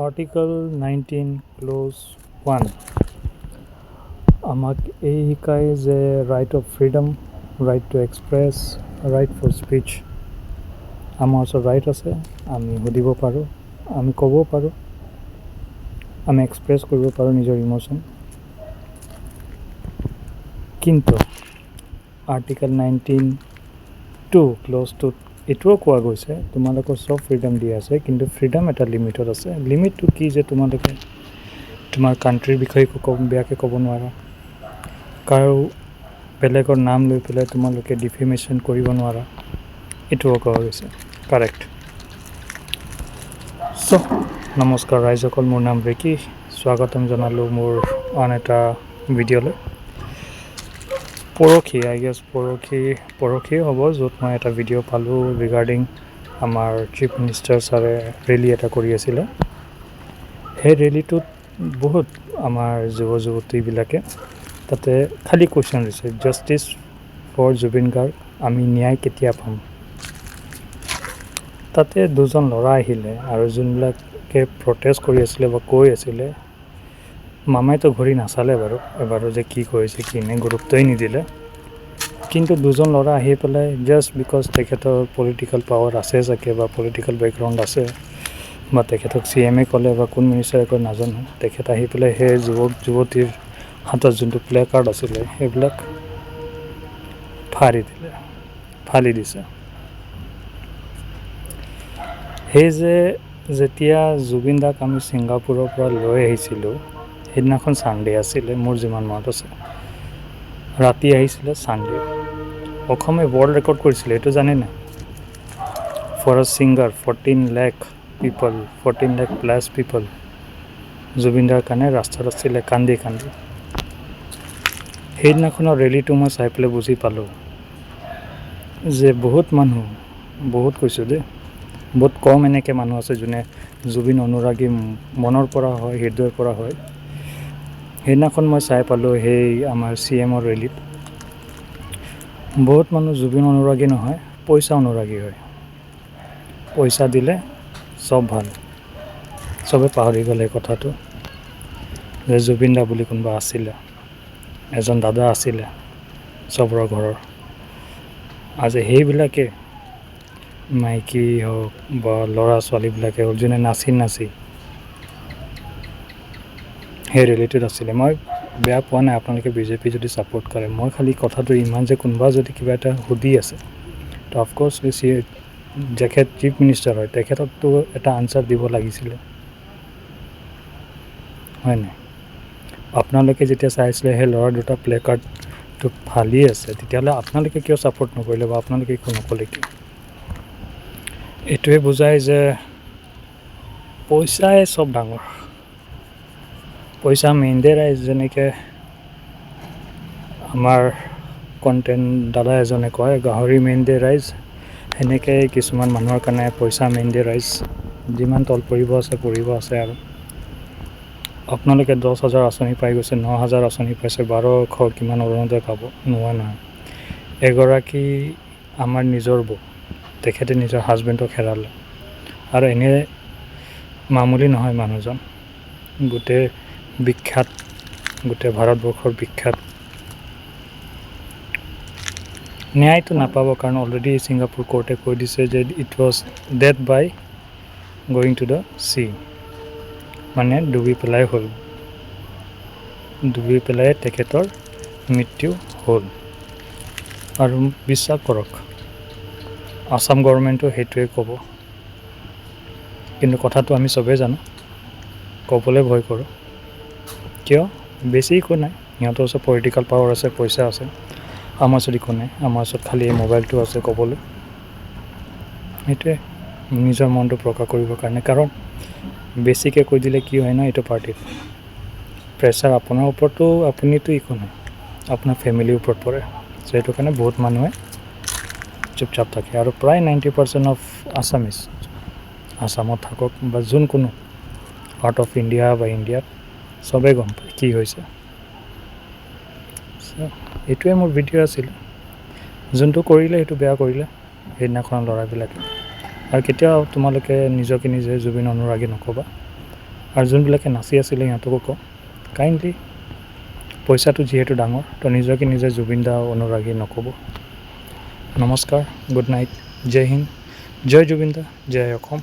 Article 19 Clause 1 আমাক এই শিকায় যে right of freedom, right to express, right for speech. আমাৰ ওচৰত ৰাইট আছে, আমি সুধিব পাৰোঁ, আমি ক'ব পাৰোঁ, আমি এক্সপ্ৰেছ কৰিব পাৰোঁ নিজৰ ইম'শ্যন। কিন্তু আৰ্টিকেল 19(2) ক্ল'জ 2 এইটোও কোৱা গৈছে তোমালোকৰ চব ফ্ৰীডম দিয়া আছে, কিন্তু ফ্ৰীডম এটা লিমিটত আছে। লিমিটটো কি যে তোমালোকে তোমাৰ কাণ্ট্ৰিৰ বিষয়ে বেয়াকৈ ক'ব নোৱাৰা, কাৰো বেলেগৰ নাম লৈ পেলাই তোমালোকে ডিফেমেশ্যন কৰিব নোৱাৰা, এইটোও কোৱা গৈছে। কাৰেক্ট। নমস্কাৰ ৰাইজসকল, মোৰ নাম ৰিকি। স্বাগতম জনালোঁ মোৰ আন এটা ভিডিঅ'লৈ। পৰহিয়ে হ'ব, য'ত মই এটা ভিডিঅ' পালোঁ ৰিগাৰ্ডিং আমাৰ চিফ মিনিষ্টাৰ ছাৰে ৰেলী এটা কৰি আছিলে। সেই ৰেলীটোত বহুত আমাৰ যুৱ যুৱতীবিলাকে তাতে খালী কুৱেশ্যন দিছে, জাষ্টিচ ফৰ জুবিন গাৰ্গ, আমি ন্যায় কেতিয়া পাম। তাতে দুজন ল'ৰা আহিলে আৰু যোনবিলাকে প্ৰটেষ্ট কৰি আছিলে বা কৈ আছিলে, মামাইতো ঘূৰি নাচালে এবাৰো যে কি কৰিছে কি নাই, গুৰুত্বই নিদিলে। কিন্তু দুজন ল'ৰা আহি পেলাই জাষ্ট বিকজ তেখেতৰ পলিটিকেল পাৱাৰ আছে চাগে বা পলিটিকেল বেকগ্ৰাউণ্ড আছে, বা তেখেতক CM ক'লে বা কোন মিনিষ্টাৰে কয় নাজানো, তেখেত আহি পেলাই সেই যুৱক যুৱতীৰ হাতত যোনটো প্লে কাৰ্ড আছিলে সেইবিলাক ফালি দিছে। সেই যে যেতিয়া জুবিন দাক আমি ছিংগাপুৰৰ পৰা লৈ আহিছিলোঁ, সেইদিনাখন ছানডে আছিলে, মোৰ যিমান মনত আছে, ৰাতি আহিছিলে ছানডে। অসমে ৱৰ্ল্ড ৰেকৰ্ড কৰিছিলে, এইটো জানে নাই? For a singer 14 lakh plus people Zubeen দাৰ কাৰণে ৰাস্তাত আছিলে কান্দি। সেইদিনাখনৰ ৰেলীটো মই চাই পেলাই বুজি পালোঁ যে বহুত কৈছোঁ দেই, বহুত কম এনেকৈ মানুহ আছে যোনে জুবিন অনুৰাগী মনৰ পৰা হয়, হৃদয়ৰ পৰা হয়। সেইদিনাখন মই চাই পালোঁ সেই আমাৰ CMৰ ৰেলীত বহুত মানুহ জুবিন অনুৰাগী নহয়, পইচা অনুৰাগী হয়। পইচা দিলে চব ভাল। চবে পাহৰি গ'লে কথাটো যে জুবিন দা বুলি কোনোবা আছিলে, এজন দাদা আছিলে চবৰে ঘৰৰ। আজি সেইবিলাকে মাইকী হওক বা ল'ৰা ছোৱালীবিলাকে হওক যোনে নাচি সেই ৰেলীটোত আছিলে। মই বেয়া পোৱা নাই আপোনালোকে BJP যদি ছাপোৰ্ট কৰে, মই খালি কথাটো ইমান যে কোনোবা যদি কিবা এটা সুধি আছে তো অফক'ৰ্ছ তেখেত চিফ মিনিষ্টাৰ হয়, তেখেতকতো এটা আনচাৰ দিব লাগিছিলে, হয় নাই? আপোনালোকে যেতিয়া চাইছিলে সেই ল'ৰা দুটা প্লে কাৰ্ডটো ফালি আছে, তেতিয়াহ'লে আপোনালোকে কিয় ছাপোৰ্ট নকৰিলে বা আপোনালোকে একো নক'লে কিয়? এইটোৱে বুজায় যে পইচাই চব ডাঙৰ। পইচা মেইন ৰাইজ, যেনেকৈ আমাৰ কণ্টেণ্ট দাদা এজনে কয় গাহৰি মেইন ৰাইজ, সেনেকৈ কিছুমান মানুহৰ কাৰণে পইচা মেইন ৰাইজ। যিমান তল পৰিব আছে আৰু আপোনালোকে 10,000 আঁচনি পাই গৈছে, 9,000 আঁচনি পাইছে, 1200 কিমান অৰুণোদয় পাব, নোহোৱা নহয়। এগৰাকী আমাৰ নিজৰ বৌ, তেখেতে নিজৰ হাজবেণ্ডক হেৰালে, আৰু এনে মামুলি নহয় মানুহজন, গোটেই ভাৰতবৰ্ষৰ বিখ্যাত। ন্যায়টো নাপাব কাৰণ অলৰেডি ছিংগাপুৰ কোৰ্টে কৈ দিছে যে it was death by going to the sea, মানে ডুবি পেলাই তেখেতৰ মৃত্যু হ'ল। আৰু বিশ্বাস কৰক আসাম গভৰ্ণমেণ্টেও সেইটোৱে ক'ব, কিন্তু কথাটো আমি চবেই জানো, ক'বলৈ ভয় কৰোঁ। কিয়? বেছি একো নাই, সিহঁতৰ ওচৰত পলিটিকেল পাৱাৰ আছে, পইচা আছে। আমাৰ ওচৰত একো নাই, আমাৰ ওচৰত খালি এই মোবাইলটো আছে ক'বলৈ। সেইটোৱে নিজৰ মনটো প্ৰকাশ কৰিবৰ কাৰণে, কাৰণ বেছিকৈ কৈ দিলে কি হয় ন, এইটো পাৰ্টিত প্ৰেছাৰ আপোনাৰ ওপৰতো, আপুনিতো একো নাই, আপোনাৰ ফেমিলিৰ ওপৰত পৰে। চ' সেইটো কাৰণে বহুত মানুহে চুপচাপ থাকে, আৰু প্ৰায় 90% অফ আছামিজ আছামত থাকক বা কোনো পাৰ্ট অফ ইণ্ডিয়া বা ইণ্ডিয়াত চবেই গম পায় কি হৈছে। এইটোৱে মোৰ ভিডিঅ' আছিলে, যোনটো কৰিলে সেইটো বেয়া কৰিলে সেইদিনাখন ল'ৰাবিলাকে। আৰু কেতিয়াও তোমালোকে নিজকে নিজে জুবিন অনুৰাগী নক'বা, আৰু যোনবিলাকে নাচি আছিলে সিহঁতকো কওঁ কাইণ্ডলি পইচাটো যিহেতু ডাঙৰ তো নিজকে নিজে জুবিন দা অনুৰাগী নক'ব। নমস্কাৰ, গুড নাইট, জয় হিন্দ, জয় জুবিন দা, জয় অসম।